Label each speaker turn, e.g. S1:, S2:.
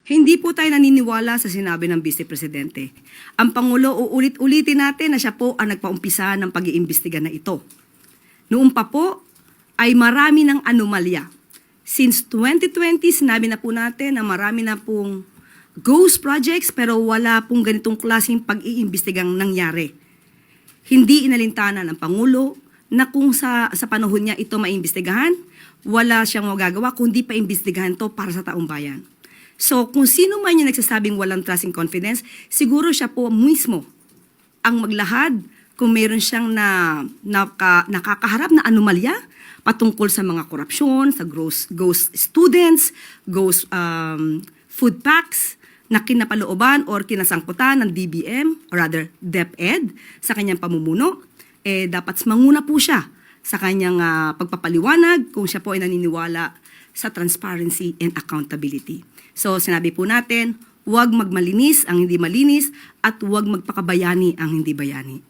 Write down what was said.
S1: Hindi po tayo naniniwala sa sinabi ng Vice Presidente. Ang Pangulo, uulit-ulitin natin na siya po ang nagpaumpisa ng pag-iimbestiga na ito. Noon pa po ay marami ng anomalya. Since 2020, sinabi na po natin na marami na pong ghost projects pero wala pong ganitong klaseng pag-iimbestigang nangyari. Hindi inalintana ng Pangulo na kung sa panahon niya ito maimbestigahan, wala siyang magagawa kundi pa imbestigahan to para sa taong bayan. So kung sino man yung nagsasabing walang trust and confidence, siguro siya po mismo ang maglahad kung meron siyang nakakaharap na anomalya patungkol sa mga korupsyon, sa ghost students, ghost food packs na kinapalooban or kinasangkutan ng DBM, or rather DepEd, sa kanyang pamumuno, dapat manguna po siya sa kanyang pagpapaliwanag kung siya po ay naniniwala sa transparency and accountability. So sinabi po natin, huwag magmalinis ang hindi malinis at huwag magpakabayani ang hindi bayani.